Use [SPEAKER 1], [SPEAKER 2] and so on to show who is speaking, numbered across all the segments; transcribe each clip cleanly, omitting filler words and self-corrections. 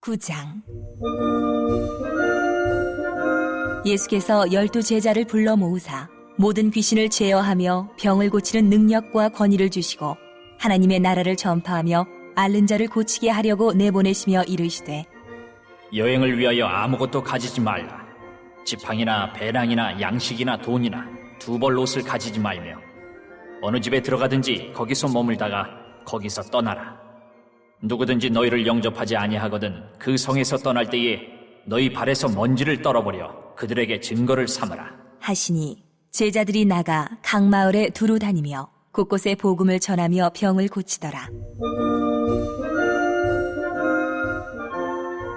[SPEAKER 1] 9장. 예수께서 12제자를 불러 모으사 모든 귀신을 제어하며 병을 고치는 능력과 권위를 주시고 하나님의 나라를 전파하며 앓는 자를 고치게 하려고 내보내시며 이르시되,
[SPEAKER 2] 여행을 위하여 아무것도 가지지 말라. 지팡이나 배낭이나 양식이나 돈이나 두 벌 옷을 가지지 말며 어느 집에 들어가든지 거기서 머물다가 거기서 떠나라. 누구든지 너희를 영접하지 아니하거든 그 성에서 떠날 때에 너희 발에서 먼지를 떨어버려 그들에게 증거를 삼으라
[SPEAKER 1] 하시니 제자들이 나가 각 마을에 두루 다니며 곳곳에 복음을 전하며 병을 고치더라.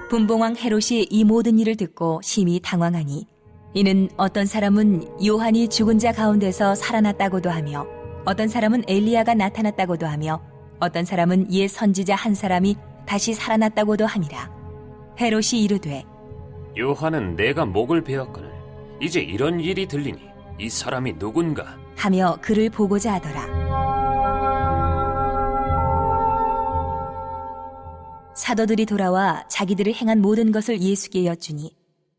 [SPEAKER 1] 분봉왕 헤롯이 이 모든 일을 듣고 심히 당황하니, 이는 어떤 사람은 요한이 죽은 자 가운데서 살아났다고도 하며 어떤 사람은 엘리야가 나타났다고도 하며 어떤 사람은 옛 선지자 한 사람이 다시 살아났다고도 함이라. 헤롯이 이르되,
[SPEAKER 3] 요한은 내가 목을 베었거늘 이제 이런 일이 들리니 이 사람이 누군가
[SPEAKER 1] 하며 그를 보고자 하더라. 사도들이 돌아와 자기들이 행한 모든 것을 예수께 여쭈니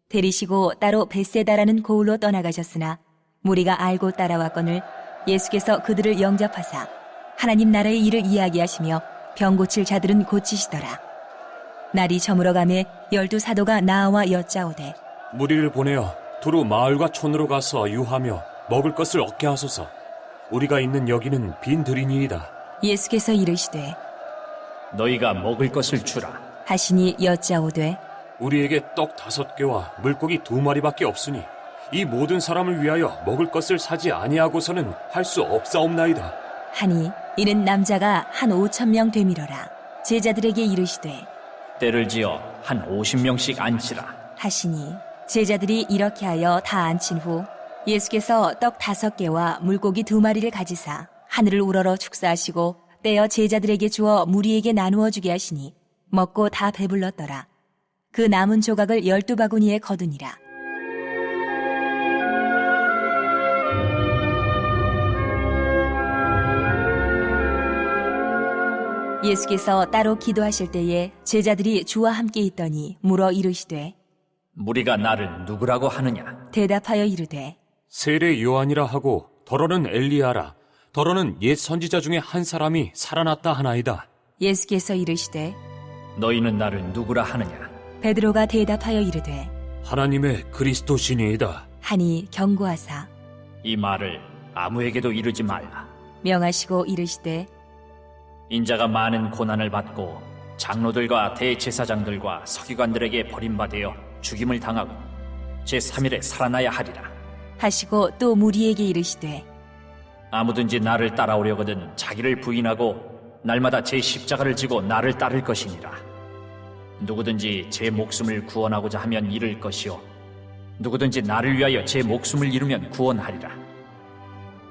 [SPEAKER 1] 데리시고 따로 벳세다라는 고을로 떠나가셨으나 무리가 알고 따라왔거늘 예수께서 그들을 영접하사 하나님 나라의 일을 이야기하시며 병 고칠 자들은 고치시더라. 날이 저물어가매 12사도가 나와 여짜오되,
[SPEAKER 3] 무리를 보내어 두루 마을과 촌으로 가서 유하며 먹을 것을 얻게 하소서. 우리가 있는 여기는 빈 들이니이다.
[SPEAKER 1] 예수께서 이르시되,
[SPEAKER 2] 너희가 먹을 것을 주라.
[SPEAKER 1] 하시니 여짜오되,
[SPEAKER 3] 우리에게 떡 5개와 물고기 2마리밖에 없으니 이 모든 사람을 위하여 먹을 것을 사지 아니하고서는 할 수 없사옵나이다.
[SPEAKER 1] 하니 이는 남자가 한 5,000명 되밀어라. 제자들에게 이르시되,
[SPEAKER 2] 때를 지어 한 50명씩 앉히라.
[SPEAKER 1] 하시니 제자들이 이렇게 하여 다 앉힌 후 예수께서 떡 5개와 물고기 2마리를 가지사 하늘을 우러러 축사하시고 떼어 제자들에게 주어 무리에게 나누어 주게 하시니 먹고 다 배불렀더라. 그 남은 조각을 12바구니에 거두니라. 예수께서 따로 기도하실 때에 제자들이 주와 함께 있더니 물어 이르시되,
[SPEAKER 2] 무리가 나를 누구라고 하느냐?
[SPEAKER 1] 대답하여 이르되,
[SPEAKER 3] 세례 요한이라 하고 더러는 엘리야라, 더러는 옛 선지자 중에 한 사람이 살아났다 하나이다.
[SPEAKER 1] 예수께서 이르시되,
[SPEAKER 2] 너희는 나를 누구라 하느냐?
[SPEAKER 1] 베드로가 대답하여 이르되,
[SPEAKER 3] 하나님의 그리스도시니이다.
[SPEAKER 1] 하니 경고하사
[SPEAKER 2] 이 말을 아무에게도 이르지 말라.
[SPEAKER 1] 명하시고 이르시되,
[SPEAKER 2] 인자가 많은 고난을 받고 장로들과 대제사장들과 서기관들에게 버림받아 죽임을 당하고 제3일에 살아나야 하리라.
[SPEAKER 1] 하시고 또 무리에게 이르시되,
[SPEAKER 2] 아무든지 나를 따라오려거든 자기를 부인하고 날마다 제 십자가를 지고 나를 따를 것이니라. 누구든지 제 목숨을 구원하고자 하면 잃을 것이요 누구든지 나를 위하여 제 목숨을 잃으면 구원하리라.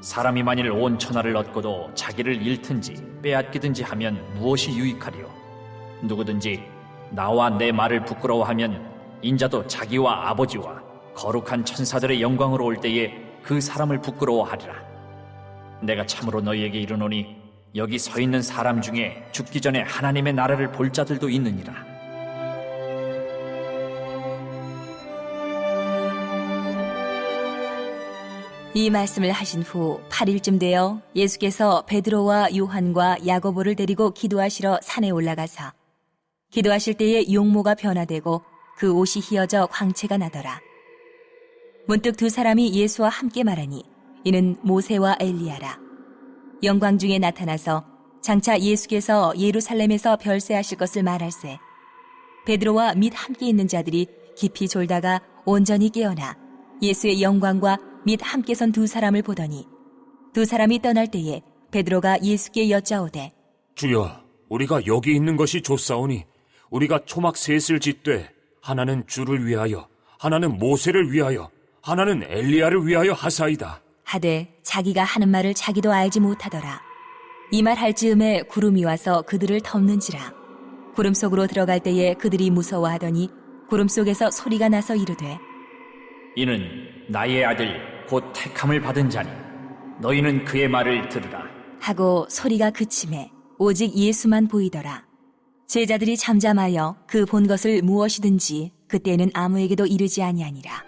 [SPEAKER 2] 사람이 만일 온 천하를 얻고도 자기를 잃든지 빼앗기든지 하면 무엇이 유익하리요? 누구든지 나와 내 말을 부끄러워하면 인자도 자기와 아버지와 거룩한 천사들의 영광으로 올 때에 그 사람을 부끄러워하리라. 내가 참으로 너희에게 이르노니 여기 서 있는 사람 중에 죽기 전에 하나님의 나라를 볼 자들도 있느니라.
[SPEAKER 1] 이 말씀을 하신 후 8일쯤 되어 예수께서 베드로와 요한과 야고보를 데리고 기도하시러 산에 올라가사 기도하실 때에 용모가 변화되고 그 옷이 휘어져 광채가 나더라. 문득 두 사람이 예수와 함께 말하니 이는 모세와 엘리야라. 영광 중에 나타나서 장차 예수께서 예루살렘에서 별세하실 것을 말할세. 베드로와 및 함께 있는 자들이 깊이 졸다가 온전히 깨어나 예수의 영광과 및 함께 선 두 사람을 보더니 두 사람이 떠날 때에 베드로가 예수께 여짜오되,
[SPEAKER 3] 주여, 우리가 여기 있는 것이 좋사오니 우리가 초막 셋을 짓되 하나는 주를 위하여, 하나는 모세를 위하여, 하나는 엘리야를 위하여 하사이다.
[SPEAKER 1] 하되 자기가 하는 말을 자기도 알지 못하더라. 이 말 할 즈음에 구름이 와서 그들을 덮는지라. 구름 속으로 들어갈 때에 그들이 무서워하더니 구름 속에서 소리가 나서 이르되,
[SPEAKER 2] 이는 나의 아들 곧 택함을 받은 자니 너희는 그의 말을 들으라.
[SPEAKER 1] 하고 소리가 그치매 오직 예수만 보이더라. 제자들이 잠잠하여 그 본 것을 무엇이든지 그때는 아무에게도 이르지 아니하니라.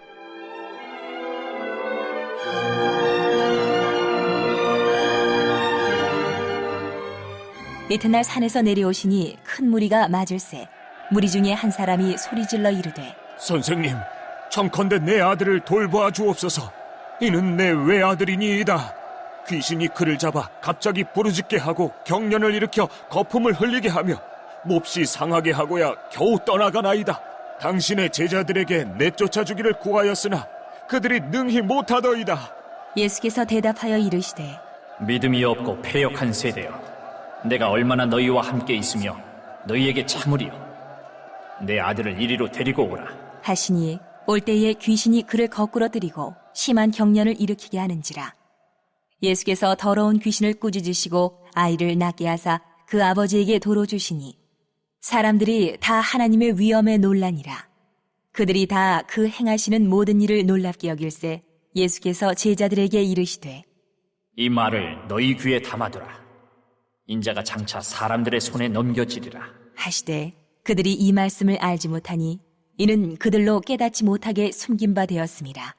[SPEAKER 1] 이튿날 산에서 내려오시니 큰 무리가 맞을새 무리 중에 한 사람이 소리질러 이르되
[SPEAKER 3] 선생님, 청컨대 내 아들을 돌보아 주옵소서. 이는 내 외아들이니이다. 귀신이 그를 잡아 갑자기 부르짖게 하고 경련을 일으켜 거품을 흘리게 하며 몹시 상하게 하고야 겨우 떠나가나이다. 당신의 제자들에게 내쫓아 주기를 구하였으나 그들이 능히 못하더이다.
[SPEAKER 1] 예수께서 대답하여 이르시되
[SPEAKER 2] 믿음이 없고 패역한 세대여, 내가 얼마나 너희와 함께 있으며 너희에게 참으리요. 내 아들을 이리로 데리고 오라.
[SPEAKER 1] 하시니 올 때에 귀신이 그를 거꾸로 들이고 심한 경련을 일으키게 하는지라. 예수께서 더러운 귀신을 꾸짖으시고 아이를 낫게 하사 그 아버지에게 도로 주시니 사람들이 다 하나님의 위엄에 놀라니라. 그들이 다 그 행하시는 모든 일을 놀랍게 여길새 예수께서 제자들에게 이르시되
[SPEAKER 2] 이 말을 너희 귀에 담아두라. 인자가 장차 사람들의 손에 넘겨지리라.
[SPEAKER 1] 하시되 그들이 이 말씀을 알지 못하니 이는 그들로 깨닫지 못하게 숨긴 바 되었습니다.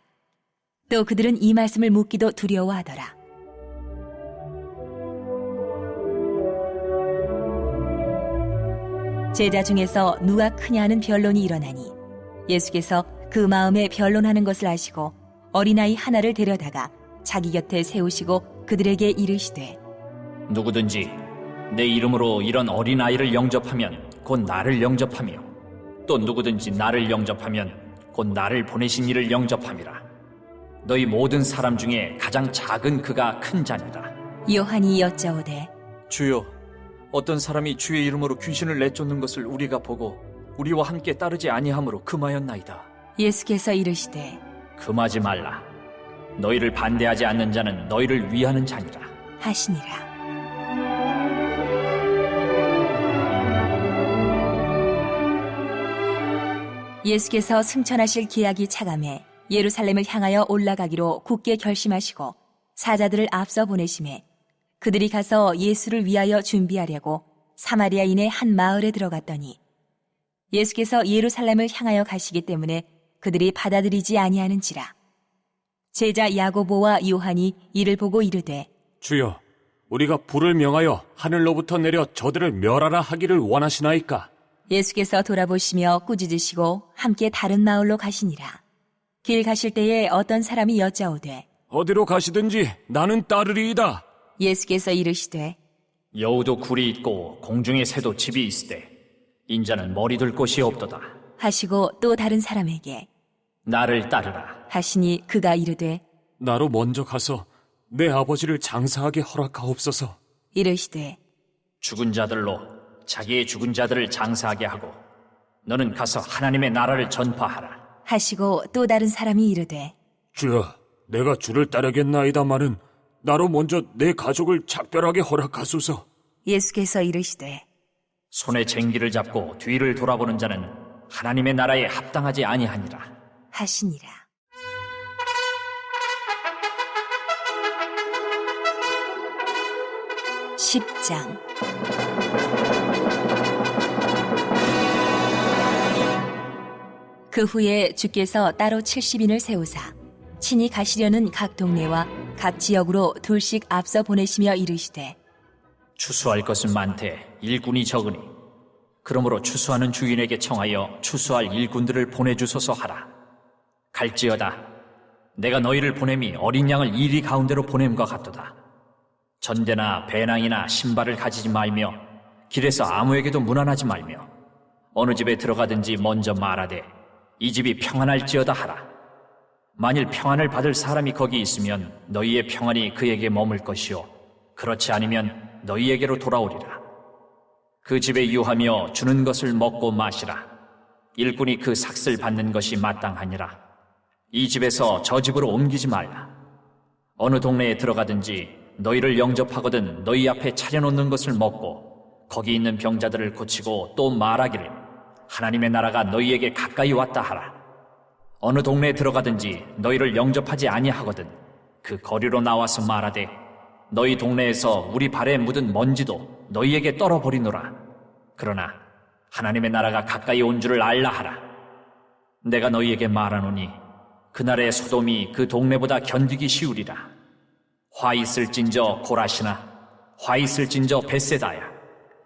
[SPEAKER 1] 또 그들은 이 말씀을 묻기도 두려워하더라. 제자 중에서 누가 크냐 하는 변론이 일어나니 예수께서 그 마음에 변론하는 것을 아시고 어린아이 하나를 데려다가 자기 곁에 세우시고 그들에게 이르시되
[SPEAKER 2] 누구든지 내 이름으로 이런 어린아이를 영접하면 곧 나를 영접하며 또 누구든지 나를 영접하면 곧 나를 보내신 이를 영접함이라. 너희 모든 사람 중에 가장 작은 그가 큰 자니라.
[SPEAKER 1] 요한이 여짜오되
[SPEAKER 4] 주여, 어떤 사람이 주의 이름으로 귀신을 내쫓는 것을 우리가 보고 우리와 함께 따르지 아니함으로 금하였나이다.
[SPEAKER 1] 예수께서 이르시되
[SPEAKER 2] 금하지 말라. 너희를 반대하지 않는 자는 너희를 위하는 자니라.
[SPEAKER 1] 하시니라. 예수께서 승천하실 기약이 차감해 예루살렘을 향하여 올라가기로 굳게 결심하시고 사자들을 앞서 보내심에 그들이 가서 예수를 위하여 준비하려고 사마리아인의 한 마을에 들어갔더니 예수께서 예루살렘을 향하여 가시기 때문에 그들이 받아들이지 아니하는지라. 제자 야고보와 요한이 이를 보고 이르되
[SPEAKER 3] 주여, 우리가 불을 명하여 하늘로부터 내려 저들을 멸하라 하기를 원하시나이까?
[SPEAKER 1] 예수께서 돌아보시며 꾸짖으시고 함께 다른 마을로 가시니라. 길 가실 때에 어떤 사람이 여짜오되
[SPEAKER 3] 어디로 가시든지 나는 따르리이다.
[SPEAKER 1] 예수께서 이르시되
[SPEAKER 2] 여우도 굴이 있고 공중의 새도 집이 있으되 인자는 머리 둘 곳이 없도다.
[SPEAKER 1] 하시고 또 다른 사람에게
[SPEAKER 2] 나를 따르라.
[SPEAKER 1] 하시니 그가 이르되
[SPEAKER 3] 나로 먼저 가서 내 아버지를 장사하게 허락하옵소서.
[SPEAKER 1] 이르시되
[SPEAKER 2] 죽은 자들로 자기의 죽은 자들을 장사하게 하고 너는 가서 하나님의 나라를 전파하라.
[SPEAKER 1] 하시고 또 다른 사람이 이르되
[SPEAKER 3] 주여, 내가 주를 따르겠나이다마는 나로 먼저 내 가족을 작별하게 허락하소서.
[SPEAKER 1] 예수께서 이르시되
[SPEAKER 2] 손에 쟁기를 잡고 뒤를 돌아보는 자는 하나님의 나라에 합당하지 아니하니라.
[SPEAKER 1] 하시니라. (10장) 그 후에 주께서 따로 70인을 세우사 친히 가시려는 각 동네와 각 지역으로 둘씩 앞서 보내시며 이르시되
[SPEAKER 2] 추수할 것은 많되 일꾼이 적으니 그러므로 추수하는 주인에게 청하여 추수할 일꾼들을 보내주소서 하라. 갈지어다 내가 너희를 보냄이 어린 양을 이리 가운데로 보냄과 같도다. 전대나 배낭이나 신발을 가지지 말며 길에서 아무에게도 문안하지 말며 어느 집에 들어가든지 먼저 말하되 이 집이 평안할지어다 하라. 만일 평안을 받을 사람이 거기 있으면 너희의 평안이 그에게 머물 것이요 그렇지 않으면 너희에게로 돌아오리라. 그 집에 유하며 주는 것을 먹고 마시라. 일꾼이 그 삭슬 받는 것이 마땅하니라. 이 집에서 저 집으로 옮기지 말라. 어느 동네에 들어가든지 너희를 영접하거든 너희 앞에 차려놓는 것을 먹고 거기 있는 병자들을 고치고 또 말하기를 하나님의 나라가 너희에게 가까이 왔다 하라. 어느 동네에 들어가든지 너희를 영접하지 아니하거든 그 거리로 나와서 말하되 너희 동네에서 우리 발에 묻은 먼지도 너희에게 떨어버리노라. 그러나 하나님의 나라가 가까이 온 줄을 알라 하라. 내가 너희에게 말하노니 그날의 소돔이 그 동네보다 견디기 쉬우리라. 화 있을진저 고라시나 화 있을진저 벳세다야.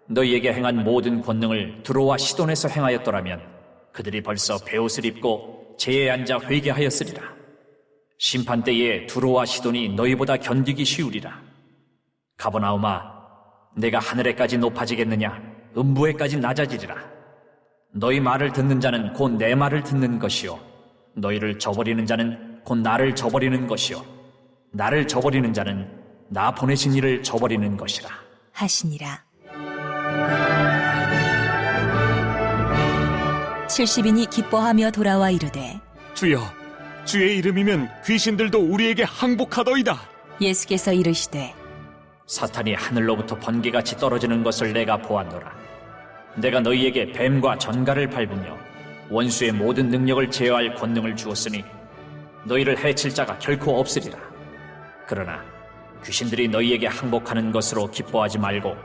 [SPEAKER 2] 너희에게 행한 모든 권능을 두로와 시돈에서 행하였더라면 그들이 벌써 베옷을 입고 제에 앉아 회개하였으리라. 심판 때에 두로와 시돈이 너희보다 견디기 쉬우리라. 가버나움아, 내가 하늘에까지 높아지겠느냐? 음부에까지 낮아지리라. 너희 말을 듣는 자는 곧 내 말을 듣는 것이요, 너희를 저버리는 자는 곧 나를 저버리는 것이요, 나를 저버리는 자는 나 보내신 이를 저버리는 것이라
[SPEAKER 1] 하시니라. 70인이 기뻐하며 돌아와 이르되
[SPEAKER 3] 주여, 주의 이름이면 귀신들도 우리에게 항복하더이다.
[SPEAKER 1] 예수께서 이르시되
[SPEAKER 2] 사탄이 하늘로부터 번개같이 떨어지는 것을 내가 보았노라. 내가 너희에게 뱀과 전갈을 밟으며 원수의 모든 능력을 제어할 권능을 주었으니 너희를 해칠 자가 결코 없으리라. 그러나 귀신들이 너희에게 항복하는 것으로 기뻐하지 말고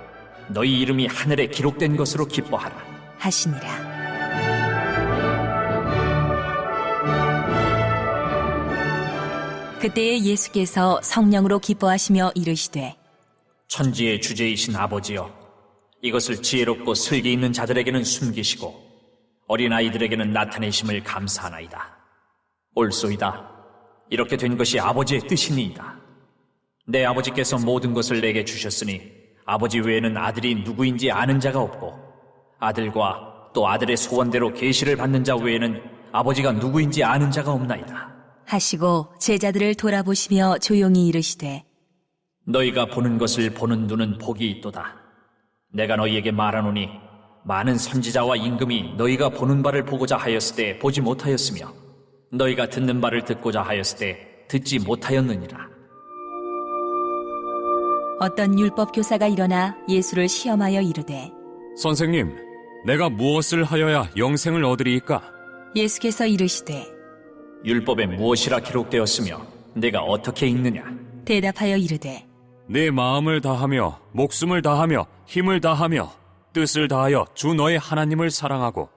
[SPEAKER 2] 너희 이름이 하늘에 기록된 것으로 기뻐하라
[SPEAKER 1] 하시니라. 그때에 예수께서 성령으로 기뻐하시며 이르시되
[SPEAKER 2] 천지의 주제이신 아버지여, 이것을 지혜롭고 슬기 있는 자들에게는 숨기시고 어린아이들에게는 나타내심을 감사하나이다. 옳소이다. 이렇게 된 것이 아버지의 뜻이니이다. 내 아버지께서 모든 것을 내게 주셨으니 아버지 외에는 아들이 누구인지 아는 자가 없고 아들과 또 아들의 소원대로 계시를 받는 자 외에는 아버지가 누구인지 아는 자가 없나이다.
[SPEAKER 1] 하시고 제자들을 돌아보시며 조용히 이르시되
[SPEAKER 2] 너희가 보는 것을 보는 눈은 복이 있도다. 내가 너희에게 말하노니 많은 선지자와 임금이 너희가 보는 바를 보고자 하였을 때 보지 못하였으며 너희가 듣는 바를 듣고자 하였을 때 듣지 못하였느니라.
[SPEAKER 1] 어떤 율법 교사가 일어나 예수를 시험하여 이르되
[SPEAKER 5] 선생님, 내가 무엇을 하여야 영생을 얻으리이까?
[SPEAKER 1] 예수께서 이르시되
[SPEAKER 2] 율법에 무엇이라 기록되었으며 내가 어떻게 읽느냐?
[SPEAKER 1] 대답하여 이르되
[SPEAKER 5] 내 마음을 다하며 목숨을 다하며 힘을 다하며 뜻을 다하여 주 너의 하나님을 사랑하고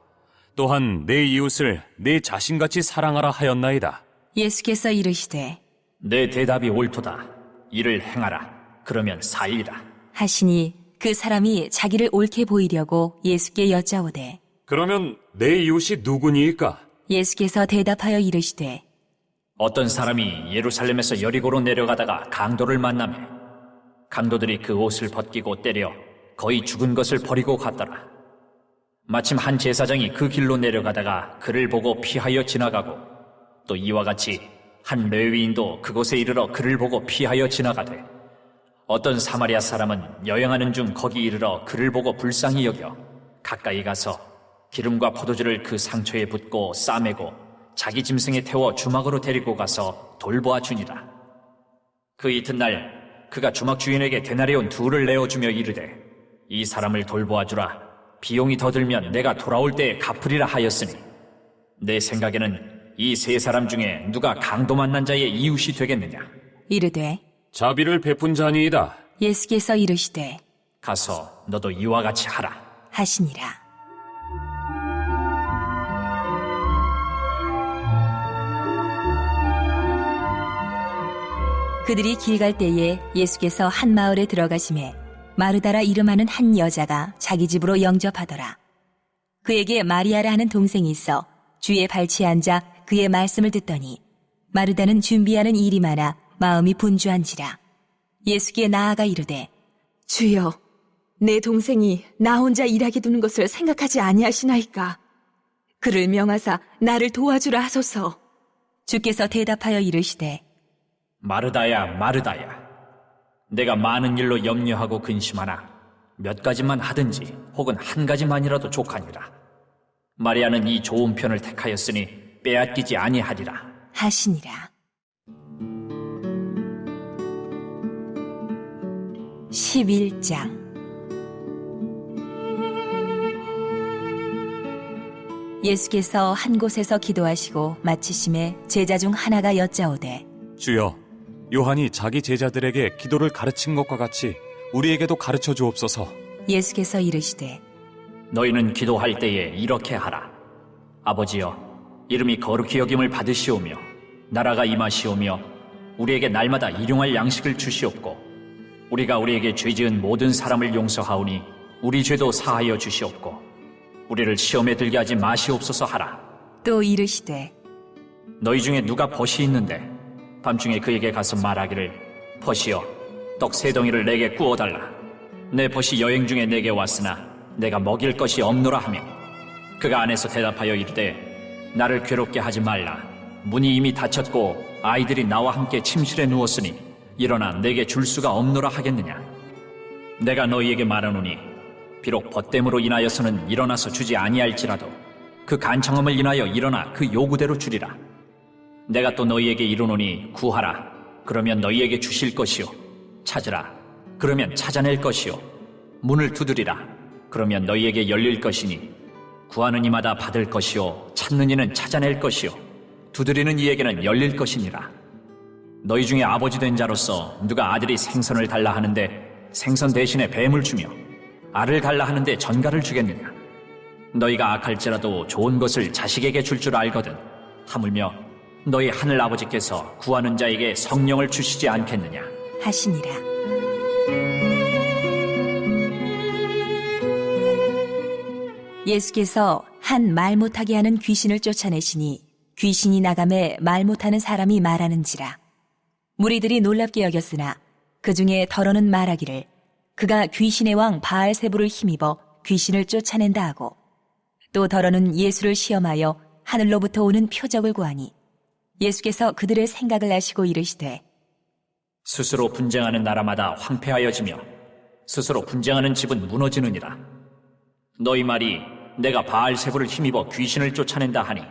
[SPEAKER 5] 또한 내 이웃을 내 자신같이 사랑하라 하였나이다.
[SPEAKER 1] 예수께서 이르시되
[SPEAKER 2] 내 대답이 옳도다. 이를 행하라. 그러면 살리라.
[SPEAKER 1] 하시니 그 사람이 자기를 옳게 보이려고 예수께 여짜오되
[SPEAKER 5] 그러면 내 이웃이 누구니이까?
[SPEAKER 1] 예수께서 대답하여 이르시되
[SPEAKER 2] 어떤 사람이 예루살렘에서 여리고로 내려가다가 강도를 만나매 강도들이 그 옷을 벗기고 때려 거의 죽은 것을 버리고 갔더라. 마침 한 제사장이 그 길로 내려가다가 그를 보고 피하여 지나가고 또 이와 같이 한 레위인도 그곳에 이르러 그를 보고 피하여 지나가되 어떤 사마리아 사람은 여행하는 중 거기 이르러 그를 보고 불쌍히 여겨 가까이 가서 기름과 포도주를 그 상처에 붓고 싸매고 자기 짐승에 태워 주막으로 데리고 가서 돌보아 주니라. 그 이튿날 그가 주막 주인에게 데나리온 2를 내어주며 이르되 이 사람을 돌보아 주라. 비용이 더 들면 내가 돌아올 때에 갚으리라 하였으니 내 생각에는 이 3사람 중에 누가 강도 만난 자의 이웃이 되겠느냐?
[SPEAKER 1] 이르되
[SPEAKER 5] 자비를 베푼 자니이다.
[SPEAKER 1] 예수께서 이르시되
[SPEAKER 2] 가서 너도 이와 같이 하라.
[SPEAKER 1] 하시니라. 그들이 길 갈 때에 예수께서 한 마을에 들어가심에 마르다라 이름하는 한 여자가 자기 집으로 영접하더라. 그에게 마리아라 하는 동생이 있어 주의 발치에 앉아 그의 말씀을 듣더니 마르다는 준비하는 일이 많아 마음이 분주한지라. 예수께 나아가 이르되
[SPEAKER 6] 주여, 내 동생이 나 혼자 일하게 두는 것을 생각하지 아니하시나이까? 그를 명하사 나를 도와주라 하소서.
[SPEAKER 1] 주께서 대답하여 이르시되
[SPEAKER 2] 마르다야, 마르다야. 내가 많은 일로 염려하고 근심하나 몇 가지만 하든지 혹은 한 가지만이라도 족하니라. 마리아는 이 좋은 편을 택하였으니 빼앗기지 아니하리라.
[SPEAKER 1] 하시니라. 11장. 예수께서 한 곳에서 기도하시고 마치심에 제자 중 하나가 여짜오되
[SPEAKER 5] 주여, 요한이 자기 제자들에게 기도를 가르친 것과 같이 우리에게도 가르쳐 주옵소서.
[SPEAKER 1] 예수께서 이르시되
[SPEAKER 2] 너희는 기도할 때에 이렇게 하라. 아버지여, 이름이 거룩히 여김을 받으시오며 나라가 임하시오며 우리에게 날마다 일용할 양식을 주시옵고 우리가 우리에게 죄 지은 모든 사람을 용서하오니 우리 죄도 사하여 주시옵고 우리를 시험에 들게 하지 마시옵소서 하라.
[SPEAKER 1] 또 이르시되
[SPEAKER 2] 너희 중에 누가 벗이 있는데 밤중에 그에게 가서 말하기를 벗이여 떡 3덩이를 내게 구워달라. 내 벗이 여행 중에 내게 왔으나 내가 먹일 것이 없노라 하며 그가 안에서 대답하여 이르되 나를 괴롭게 하지 말라. 문이 이미 닫혔고 아이들이 나와 함께 침실에 누웠으니 일어나 내게 줄 수가 없노라 하겠느냐. 내가 너희에게 말하노니 비록 벗됨으로 인하여서는 일어나서 주지 아니할지라도 그 간청함을 인하여 일어나 그 요구대로 주리라. 내가 또 너희에게 이르노니 구하라. 그러면 너희에게 주실 것이요. 찾으라. 그러면 찾아낼 것이요. 문을 두드리라. 그러면 너희에게 열릴 것이니 구하는 이마다 받을 것이요. 찾는 이는 찾아낼 것이요. 두드리는 이에게는 열릴 것이니라. 너희 중에 아버지 된 자로서 누가 아들이 생선을 달라 하는데 생선 대신에 뱀을 주며 알을 달라 하는데 전갈을 주겠느냐. 너희가 악할지라도 좋은 것을 자식에게 줄 줄 알거든. 하물며 너희 하늘 아버지께서 구하는 자에게 성령을 주시지 않겠느냐
[SPEAKER 1] 하시니라. 예수께서 한 말 못하게 하는 귀신을 쫓아내시니 귀신이 나감에 말 못하는 사람이 말하는지라. 무리들이 놀랍게 여겼으나 그 중에 더러는 말하기를 그가 귀신의 왕 바알세불을 힘입어 귀신을 쫓아낸다 하고 또 더러는 예수를 시험하여 하늘로부터 오는 표적을 구하니 예수께서 그들의 생각을 아시고 이르시되
[SPEAKER 2] 스스로 분쟁하는 나라마다 황폐하여지며 스스로 분쟁하는 집은 무너지느니라. 너희 말이 내가 바알세불을 힘입어 귀신을 쫓아낸다 하니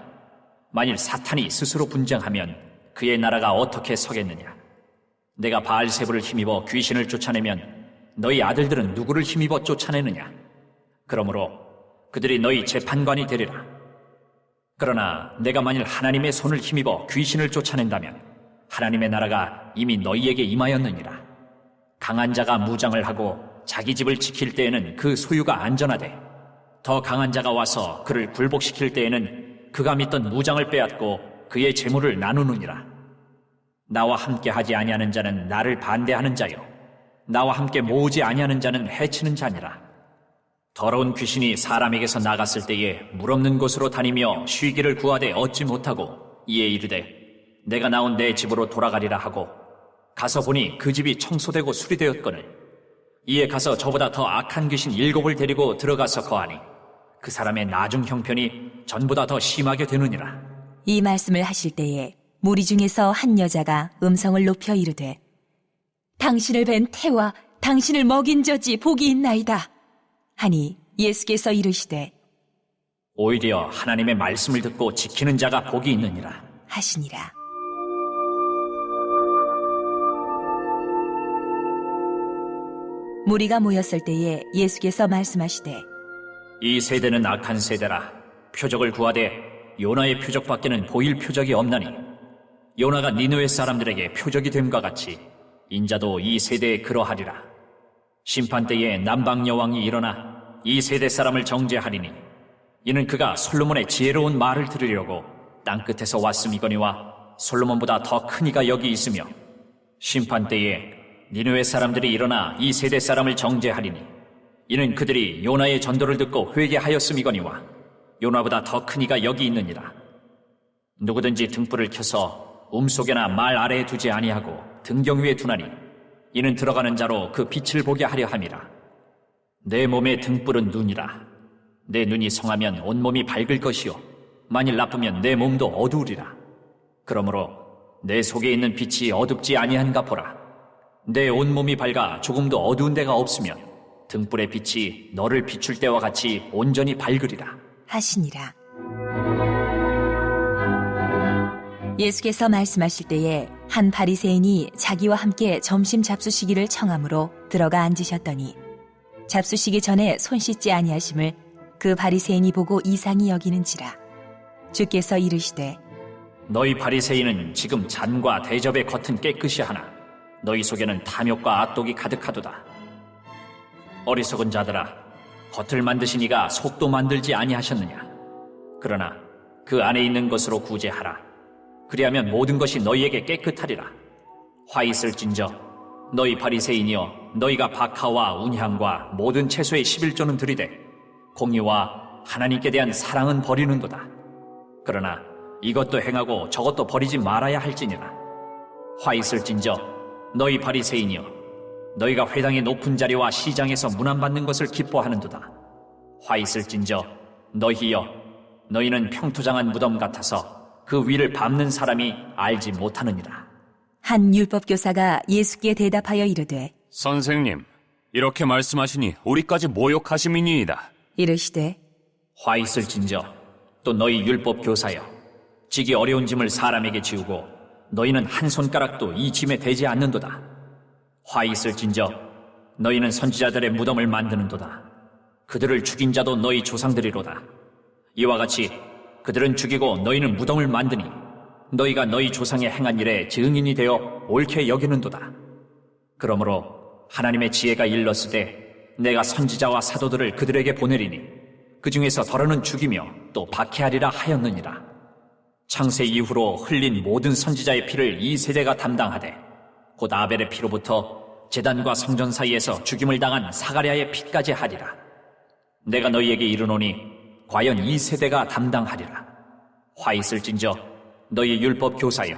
[SPEAKER 2] 만일 사탄이 스스로 분쟁하면 그의 나라가 어떻게 서겠느냐. 내가 바알세불을 힘입어 귀신을 쫓아내면 너희 아들들은 누구를 힘입어 쫓아내느냐. 그러므로 그들이 너희 재판관이 되리라. 그러나 내가 만일 하나님의 손을 힘입어 귀신을 쫓아낸다면 하나님의 나라가 이미 너희에게 임하였느니라. 강한 자가 무장을 하고 자기 집을 지킬 때에는 그 소유가 안전하되 더 강한 자가 와서 그를 굴복시킬 때에는 그가 믿던 무장을 빼앗고 그의 재물을 나누느니라. 나와 함께 하지 아니하는 자는 나를 반대하는 자요 나와 함께 모으지 아니하는 자는 해치는 자니라. 더러운 귀신이 사람에게서 나갔을 때에 물 없는 곳으로 다니며 쉬기를 구하되 얻지 못하고 이에 이르되 내가 나온 내 집으로 돌아가리라 하고 가서 보니 그 집이 청소되고 수리되었거늘 이에 가서 저보다 더 악한 귀신 7을 데리고 들어가서 거하니 그 사람의 나중 형편이 전보다 더 심하게 되느니라.
[SPEAKER 1] 이 말씀을 하실 때에 무리 중에서 한 여자가 음성을 높여 이르되 당신을 뵌 태와 당신을 먹인 저지 복이 있나이다 하니 예수께서 이르시되
[SPEAKER 2] 오히려 하나님의 말씀을 듣고 지키는 자가 복이 있느니라
[SPEAKER 1] 하시니라. 무리가 모였을 때에 예수께서 말씀하시되
[SPEAKER 2] 이 세대는 악한 세대라. 표적을 구하되 요나의 표적밖에는 보일 표적이 없나니 요나가 니느웨 사람들에게 표적이 됨과 같이 인자도 이 세대에 그러하리라. 심판 때에 남방 여왕이 일어나 이 세대 사람을 정죄하리니 이는 그가 솔로몬의 지혜로운 말을 들으려고 땅끝에서 왔음이거니와 솔로몬보다 더 큰 이가 여기 있으며 심판 때에 니느웨 사람들이 일어나 이 세대 사람을 정죄하리니 이는 그들이 요나의 전도를 듣고 회개하였음이거니와 요나보다 더 큰 이가 여기 있느니라. 누구든지 등불을 켜서 움속에나 말 아래에 두지 아니하고 등경 위에 두나니 이는 들어가는 자로 그 빛을 보게 하려 함이라. 내 몸의 등불은 눈이라. 내 눈이 성하면 온몸이 밝을 것이요 만일 나쁘면 내 몸도 어두우리라. 그러므로 내 속에 있는 빛이 어둡지 아니한가 보라. 내 온몸이 밝아 조금도 어두운 데가 없으면 등불의 빛이 너를 비출 때와 같이 온전히 밝으리라
[SPEAKER 1] 하시니라. 예수께서 말씀하실 때에 한 바리새인이 자기와 함께 점심 잡수시기를 청함으로 들어가 앉으셨더니 잡수시기 전에 손 씻지 아니하심을 그 바리새인이 보고 이상히 여기는지라. 주께서 이르시되
[SPEAKER 2] 너희 바리새인은 지금 잔과 대접의 겉은 깨끗이 하나 너희 속에는 탐욕과 악독이 가득하도다. 어리석은 자들아, 겉을 만드시니가 속도 만들지 아니하셨느냐? 그러나 그 안에 있는 것으로 구제하라. 그리하면 모든 것이 너희에게 깨끗하리라. 화 있을진저 너희 바리새인이여, 너희가 박하와 운향과 모든 채소의 11조는 들이되 공의와 하나님께 대한 사랑은 버리는도다. 그러나 이것도 행하고 저것도 버리지 말아야 할지니라. 화 있을진저 너희 바리새인이여, 너희가 회당의 높은 자리와 시장에서 문안받는 것을 기뻐하는도다. 화 있을진저 너희여, 너희는 평토장한 무덤 같아서 그 위를 밟는 사람이 알지 못하느니라.
[SPEAKER 1] 한 율법교사가 예수께 대답하여 이르되
[SPEAKER 5] 선생님, 이렇게 말씀하시니 우리까지 모욕하심이니이다.
[SPEAKER 1] 이르시되
[SPEAKER 2] 화 있을진저 또 너희 율법 교사여, 지기 어려운 짐을 사람에게 지우고 너희는 한 손가락도 이 짐에 대지 않는도다. 화 있을진저 너희는 선지자들의 무덤을 만드는도다. 그들을 죽인 자도 너희 조상들이로다. 이와 같이 그들은 죽이고 너희는 무덤을 만드니 너희가 너희 조상의 행한 일에 증인이 되어 옳게 여기는도다. 그러므로 하나님의 지혜가 일렀으되 내가 선지자와 사도들을 그들에게 보내리니 그 중에서 더러는 죽이며 또 박해하리라 하였느니라. 창세 이후로 흘린 모든 선지자의 피를 이 세대가 담당하되 곧 아벨의 피로부터 제단과 성전 사이에서 죽임을 당한 사가랴의 피까지 하리라. 내가 너희에게 이르노니 과연 이 세대가 담당하리라. 화 있을진저 너희 율법 교사여,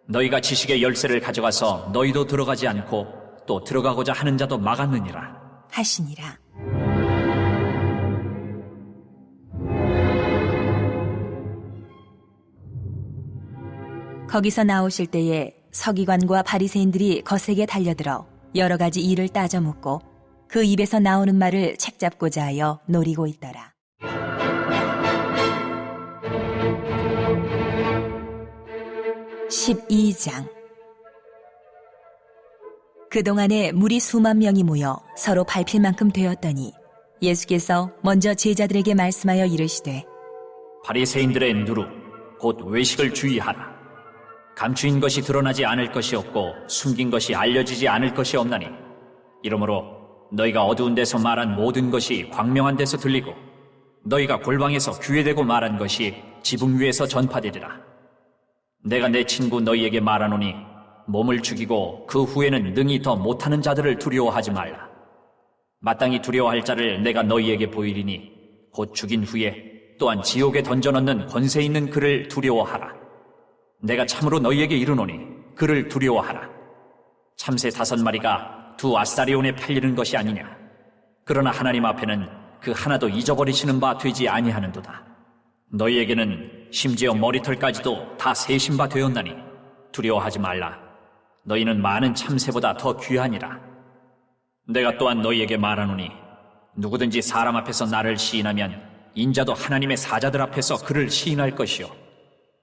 [SPEAKER 2] 너희가 지식의 열쇠를 가져가서 너희도 들어가지 않고 또 들어가고자 하는 자도 막았느니라
[SPEAKER 1] 하시니라. 거기서 나오실 때에 서기관과 바리새인들이 거세게 달려들어 여러 가지 일을 따져 묻고 그 입에서 나오는 말을 책잡고자 하여 노리고 있더라. (12장) 그동안에 무리 수만 명이 모여 서로 밟힐 만큼 되었더니 예수께서 먼저 제자들에게 말씀하여 이르시되
[SPEAKER 2] 바리새인들의 누룩 곧 외식을 주의하라. 감추인 것이 드러나지 않을 것이 없고 숨긴 것이 알려지지 않을 것이 없나니 이러므로 너희가 어두운 데서 말한 모든 것이 광명한 데서 들리고 너희가 골방에서 귀에 대고 말한 것이 지붕 위에서 전파되리라. 내가 내 친구 너희에게 말하노니 몸을 죽이고 그 후에는 능히 더 못하는 자들을 두려워하지 말라. 마땅히 두려워할 자를 내가 너희에게 보이리니 곧 죽인 후에 또한 지옥에 던져넣는 권세 있는 그를 두려워하라. 내가 참으로 너희에게 이르노니 그를 두려워하라. 참새 5마리가 2 아사리온에 팔리는 것이 아니냐. 그러나 하나님 앞에는 그 하나도 잊어버리시는 바 되지 아니하는도다. 너희에게는 심지어 머리털까지도 다 세신 바 되었나니 두려워하지 말라. 너희는 많은 참새보다 더 귀하니라. 내가 또한 너희에게 말하노니 누구든지 사람 앞에서 나를 시인하면 인자도 하나님의 사자들 앞에서 그를 시인할 것이요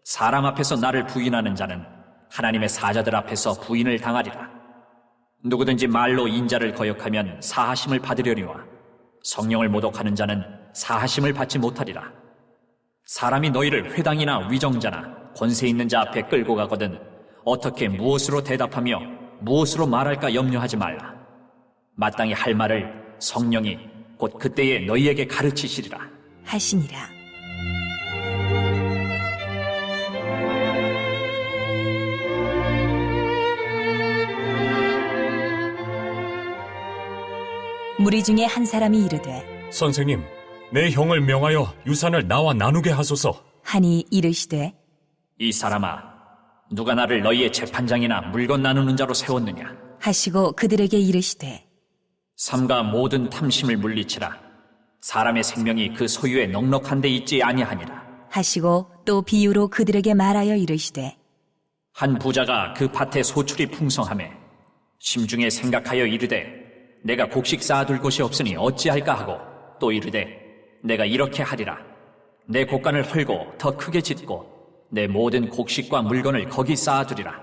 [SPEAKER 2] 사람 앞에서 나를 부인하는 자는 하나님의 사자들 앞에서 부인을 당하리라. 누구든지 말로 인자를 거역하면 사하심을 받으려니와 성령을 모독하는 자는 사하심을 받지 못하리라. 사람이 너희를 회당이나 위정자나 권세 있는 자 앞에 끌고 가거든 어떻게 무엇으로 대답하며 무엇으로 말할까 염려하지 말라. 마땅히 할 말을 성령이 곧 그때에 너희에게 가르치시리라
[SPEAKER 1] 하시니라. 무리 중에 한 사람이 이르되
[SPEAKER 5] 선생님, 내 형을 명하여 유산을 나와 나누게 하소서.
[SPEAKER 1] 하니 이르시되
[SPEAKER 2] 이 사람아, 누가 나를 너희의 재판장이나 물건 나누는 자로 세웠느냐.
[SPEAKER 1] 하시고 그들에게 이르시되
[SPEAKER 2] 삼가 모든 탐심을 물리치라. 사람의 생명이 그 소유에 넉넉한 데 있지 아니하니라.
[SPEAKER 1] 하시고 또 비유로 그들에게 말하여 이르시되
[SPEAKER 2] 한 부자가 그 밭에 소출이 풍성하매 심중에 생각하여 이르되 내가 곡식 쌓아둘 곳이 없으니 어찌할까 하고 또 이르되 내가 이렇게 하리라. 내 곡간을 헐고 더 크게 짓고 내 모든 곡식과 물건을 거기 쌓아두리라.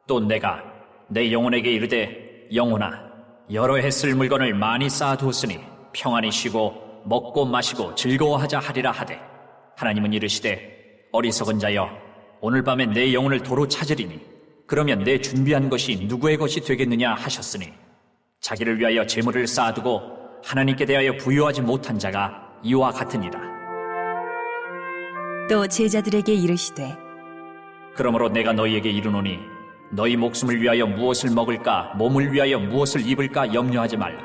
[SPEAKER 2] 또 내가 내 영혼에게 이르되 영혼아, 여러 해 쓸 물건을 많이 쌓아두었으니 평안히 쉬고 먹고 마시고 즐거워하자 하리라 하되 하나님은 이르시되 어리석은 자여, 오늘 밤에 내 영혼을 도로 찾으리니 그러면 내 준비한 것이 누구의 것이 되겠느냐 하셨으니 자기를 위하여 재물을 쌓아두고 하나님께 대하여 부유하지 못한 자가 이와 같으니라.
[SPEAKER 1] 또 제자들에게 이르시되
[SPEAKER 2] 그러므로 내가 너희에게 이르노니 너희 목숨을 위하여 무엇을 먹을까 몸을 위하여 무엇을 입을까 염려하지 말라.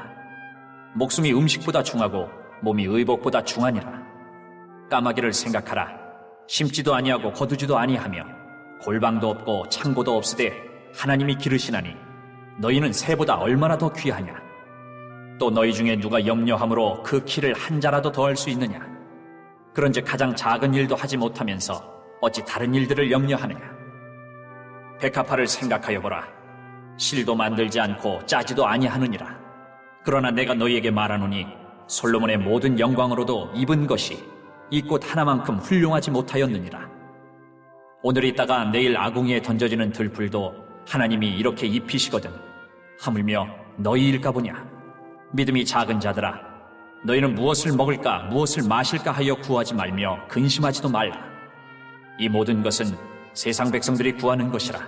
[SPEAKER 2] 목숨이 음식보다 중하고 몸이 의복보다 중하니라. 까마귀를 생각하라. 심지도 아니하고 거두지도 아니하며 골방도 없고 창고도 없으되 하나님이 기르시나니 너희는 새보다 얼마나 더 귀하냐. 또 너희 중에 누가 염려함으로 그 키를 한 자라도 더할 수 있느냐. 그런즉 가장 작은 일도 하지 못하면서 어찌 다른 일들을 염려하느냐. 백합화를 생각하여 보라. 실도 만들지 않고 짜지도 아니하느니라. 그러나 내가 너희에게 말하노니 솔로몬의 모든 영광으로도 입은 것이 이 꽃 하나만큼 훌륭하지 못하였느니라. 오늘 있다가 내일 아궁이에 던져지는 들풀도 하나님이 이렇게 입히시거든 하물며 너희일까 보냐. 믿음이 작은 자들아, 너희는 무엇을 먹을까 무엇을 마실까 하여 구하지 말며 근심하지도 말라. 이 모든 것은 세상 백성들이 구하는 것이라.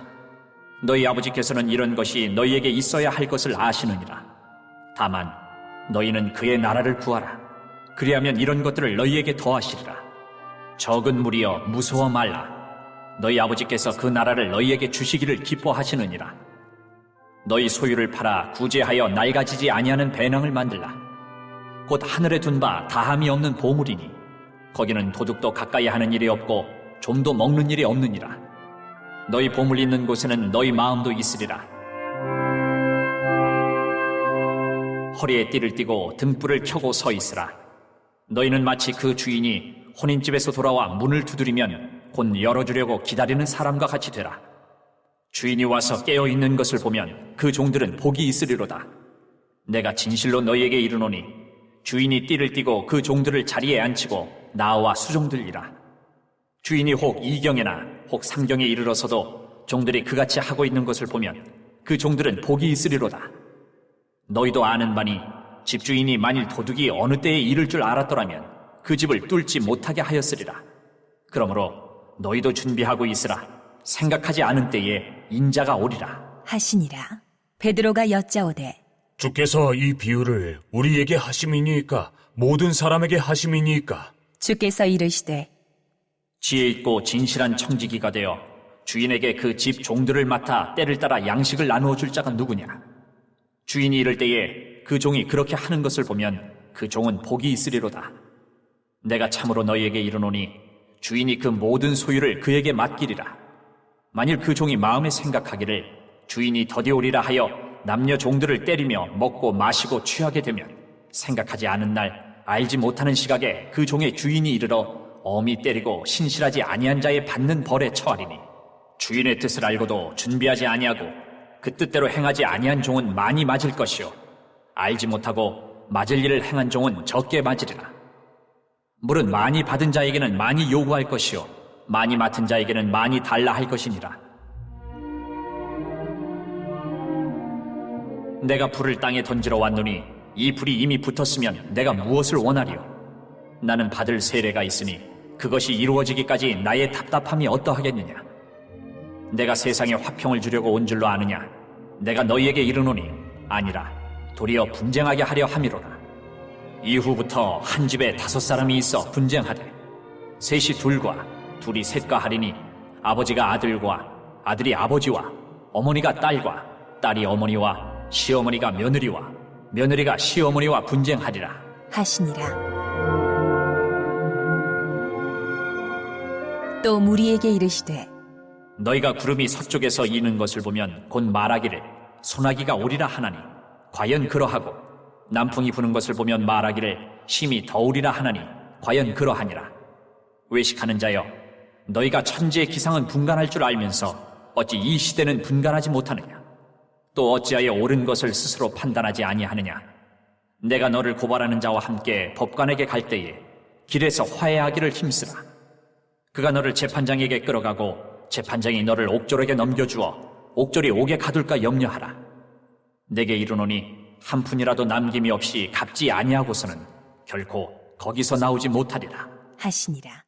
[SPEAKER 2] 너희 아버지께서는 이런 것이 너희에게 있어야 할 것을 아시느니라. 다만 너희는 그의 나라를 구하라. 그리하면 이런 것들을 너희에게 더하시리라. 적은 무리여 무서워 말라. 너희 아버지께서 그 나라를 너희에게 주시기를 기뻐하시느니라. 너희 소유를 팔아 구제하여 낡아지지 아니하는 배낭을 만들라. 곧 하늘에 둔 바 다함이 없는 보물이니 거기는 도둑도 가까이 하는 일이 없고 좀도 먹는 일이 없느니라. 너희 보물 있는 곳에는 너희 마음도 있으리라. 허리에 띠를 띠고 등불을 켜고 서 있으라. 너희는 마치 그 주인이 혼인집에서 돌아와 문을 두드리면 곧 열어주려고 기다리는 사람과 같이 되라. 주인이 와서 깨어있는 것을 보면 그 종들은 복이 있으리로다. 내가 진실로 너희에게 이르노니 주인이 띠를 띠고 그 종들을 자리에 앉히고 나와 수종들이라. 주인이 혹 2경에나 혹 3경에 이르러서도 종들이 그같이 하고 있는 것을 보면 그 종들은 복이 있으리로다. 너희도 아는 바니 집주인이 만일 도둑이 어느 때에 이를 줄 알았더라면 그 집을 뚫지 못하게 하였으리라. 그러므로 너희도 준비하고 있으라. 생각하지 않은 때에 인자가 오리라.
[SPEAKER 1] 하시니라. 베드로가 여짜오되
[SPEAKER 5] 주께서 이 비유를 우리에게 하심이니까 모든 사람에게 하심이니까.
[SPEAKER 1] 주께서 이르시되
[SPEAKER 2] 지혜 있고 진실한 청지기가 되어 주인에게 그 집 종들을 맡아 때를 따라 양식을 나누어 줄 자가 누구냐. 주인이 이를 때에 그 종이 그렇게 하는 것을 보면 그 종은 복이 있으리로다. 내가 참으로 너희에게 이르노니 주인이 그 모든 소유를 그에게 맡기리라. 만일 그 종이 마음에 생각하기를 주인이 더디 오리라 하여 남녀 종들을 때리며 먹고 마시고 취하게 되면 생각하지 않은 날 알지 못하는 시각에 그 종의 주인이 이르러 엄히 때리고 신실하지 아니한 자의 받는 벌에 처하리니 주인의 뜻을 알고도 준비하지 아니하고 그 뜻대로 행하지 아니한 종은 많이 맞을 것이요 알지 못하고 맞을 일을 행한 종은 적게 맞으리라. 물은 많이 받은 자에게는 많이 요구할 것이요 많이 맡은 자에게는 많이 달라 할 것이니라. 내가 불을 땅에 던지러 왔노니 이 불이 이미 붙었으면 내가 무엇을 원하리요? 나는 받을 세례가 있으니 그것이 이루어지기까지 나의 답답함이 어떠하겠느냐? 내가 세상에 화평을 주려고 온 줄로 아느냐? 내가 너희에게 이르노니 아니라 도리어 분쟁하게 하려 함이로라. 이후부터 한 집에 5사람이 있어 분쟁하되 셋이 둘과 둘이 셋과 하리니 아버지가 아들과 아들이 아버지와 어머니가 딸과 딸이 어머니와 시어머니가 며느리와 며느리가 시어머니와 분쟁하리라.
[SPEAKER 1] 하시니라. 또 무리에게 이르시되
[SPEAKER 2] 너희가 구름이 서쪽에서 이는 것을 보면 곧 말하기를 소나기가 오리라 하나니 과연 그러하고 남풍이 부는 것을 보면 말하기를 심히 더우리라 하나니 과연 그러하니라. 외식하는 자여, 너희가 천지의 기상은 분간할 줄 알면서 어찌 이 시대는 분간하지 못하느냐? 또 어찌하여 옳은 것을 스스로 판단하지 아니하느냐? 내가 너를 고발하는 자와 함께 법관에게 갈 때에 길에서 화해하기를 힘쓰라. 그가 너를 재판장에게 끌어가고 재판장이 너를 옥졸에게 넘겨주어 옥졸이 옥에 가둘까 염려하라. 내게 이르노니 한 푼이라도 남김이 없이 갚지 아니하고서는 결코 거기서 나오지 못하리라.
[SPEAKER 1] 하시니라.